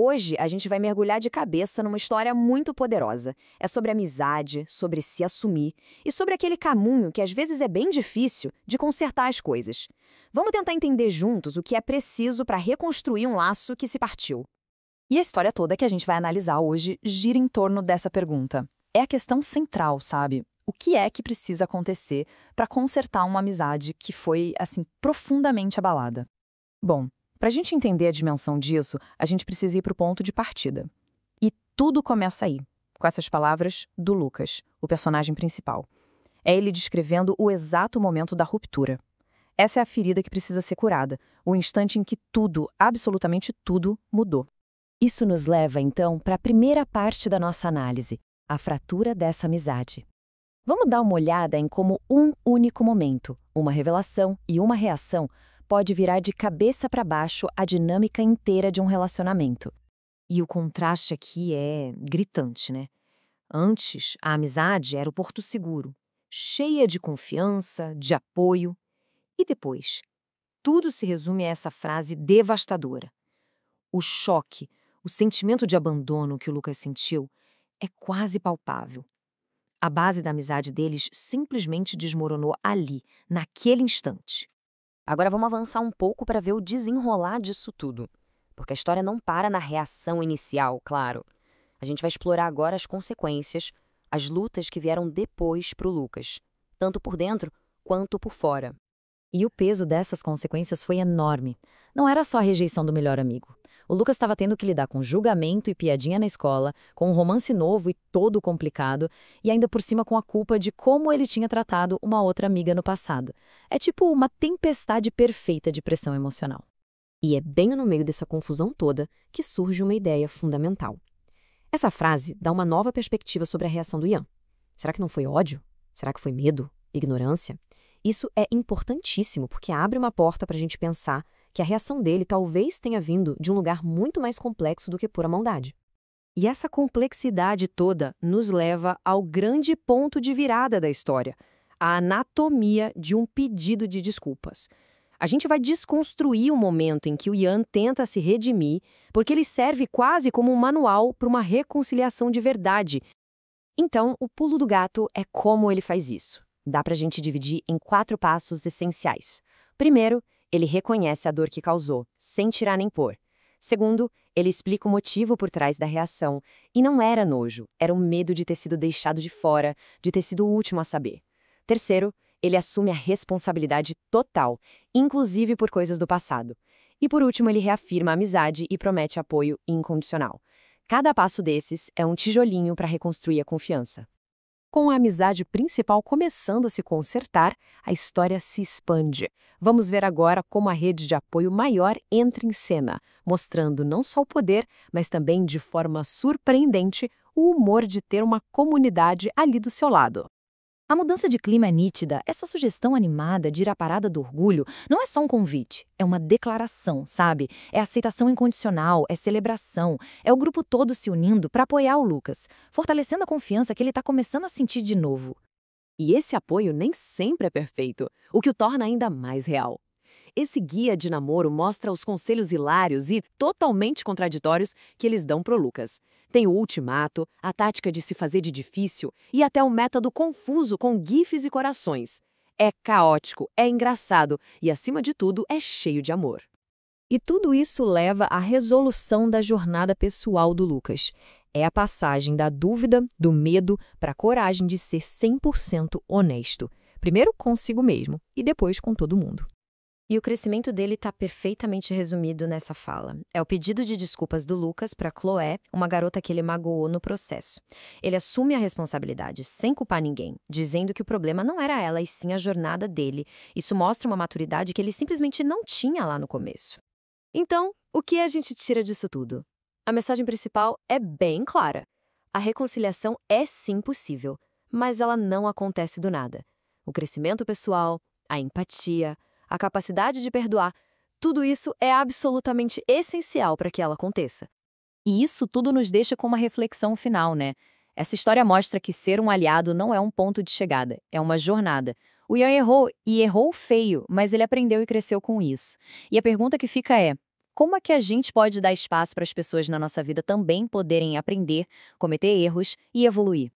Hoje a gente vai mergulhar de cabeça numa história muito poderosa. É sobre amizade, sobre se assumir e sobre aquele caminho que às vezes é bem difícil de consertar as coisas. Vamos tentar entender juntos o que é preciso para reconstruir um laço que se partiu. E a história toda que a gente vai analisar hoje gira em torno dessa pergunta. É a questão central, sabe? O que é que precisa acontecer para consertar uma amizade que foi, assim, profundamente abalada? Bom, para a gente entender a dimensão disso, a gente precisa ir para o ponto de partida. E tudo começa aí, com essas palavras do Lucas, o personagem principal. É ele descrevendo o exato momento da ruptura. Essa é a ferida que precisa ser curada, o instante em que tudo, absolutamente tudo, mudou. Isso nos leva, então, para a primeira parte da nossa análise, a fratura dessa amizade. Vamos dar uma olhada em como um único momento, uma revelação e uma reação pode virar de cabeça para baixo a dinâmica inteira de um relacionamento. E o contraste aqui é gritante, né? Antes, a amizade era o porto seguro, cheia de confiança, de apoio. E depois, tudo se resume a essa frase devastadora. O choque, o sentimento de abandono que o Lucas sentiu é quase palpável. A base da amizade deles simplesmente desmoronou ali, naquele instante. Agora vamos avançar um pouco para ver o desenrolar disso tudo. Porque a história não para na reação inicial, claro. A gente vai explorar agora as consequências, as lutas que vieram depois para o Lucas, tanto por dentro quanto por fora. E o peso dessas consequências foi enorme. Não era só a rejeição do melhor amigo. O Lucas estava tendo que lidar com julgamento e piadinha na escola, com um romance novo e todo complicado, e ainda por cima com a culpa de como ele tinha tratado uma outra amiga no passado. É tipo uma tempestade perfeita de pressão emocional. E é bem no meio dessa confusão toda que surge uma ideia fundamental. Essa frase dá uma nova perspectiva sobre a reação do Ian. Será que não foi ódio? Será que foi medo? Ignorância? Isso é importantíssimo porque abre uma porta para a gente pensar que a reação dele talvez tenha vindo de um lugar muito mais complexo do que pura maldade. E essa complexidade toda nos leva ao grande ponto de virada da história, a anatomia de um pedido de desculpas. A gente vai desconstruir o momento em que o Ian tenta se redimir, porque ele serve quase como um manual para uma reconciliação de verdade. Então, o pulo do gato é como ele faz isso. Dá pra gente dividir em 4 passos essenciais. Primeiro, ele reconhece a dor que causou, sem tirar nem pôr. Segundo, ele explica o motivo por trás da reação. E não era nojo, era o medo de ter sido deixado de fora, de ter sido o último a saber. Terceiro, ele assume a responsabilidade total, inclusive por coisas do passado. E por último, ele reafirma a amizade e promete apoio incondicional. Cada passo desses é um tijolinho para reconstruir a confiança. Com a amizade principal começando a se consertar, a história se expande. Vamos ver agora como a rede de apoio maior entra em cena, mostrando não só o poder, mas também, de forma surpreendente, o humor de ter uma comunidade ali do seu lado. A mudança de clima é nítida. Essa sugestão animada de ir à parada do orgulho não é só um convite, é uma declaração, sabe? É aceitação incondicional, é celebração, é o grupo todo se unindo para apoiar o Lucas, fortalecendo a confiança que ele está começando a sentir de novo. E esse apoio nem sempre é perfeito, o que o torna ainda mais real. Esse guia de namoro mostra os conselhos hilários e totalmente contraditórios que eles dão pro Lucas. Tem o ultimato, a tática de se fazer de difícil e até o método confuso com gifs e corações. É caótico, é engraçado e, acima de tudo, é cheio de amor. E tudo isso leva à resolução da jornada pessoal do Lucas. É a passagem da dúvida, do medo, para a coragem de ser 100% honesto. Primeiro consigo mesmo e depois com todo mundo. E o crescimento dele está perfeitamente resumido nessa fala. É o pedido de desculpas do Lucas para Chloé, uma garota que ele magoou no processo. Ele assume a responsabilidade, sem culpar ninguém, dizendo que o problema não era ela e sim a jornada dele. Isso mostra uma maturidade que ele simplesmente não tinha lá no começo. Então, o que a gente tira disso tudo? A mensagem principal é bem clara. A reconciliação é sim possível, mas ela não acontece do nada. O crescimento pessoal, a empatia, a capacidade de perdoar, tudo isso é absolutamente essencial para que ela aconteça. E isso tudo nos deixa com uma reflexão final, né? Essa história mostra que ser um aliado não é um ponto de chegada, é uma jornada. O Ian errou, e errou feio, mas ele aprendeu e cresceu com isso. E a pergunta que fica é: como é que a gente pode dar espaço para as pessoas na nossa vida também poderem aprender, cometer erros e evoluir?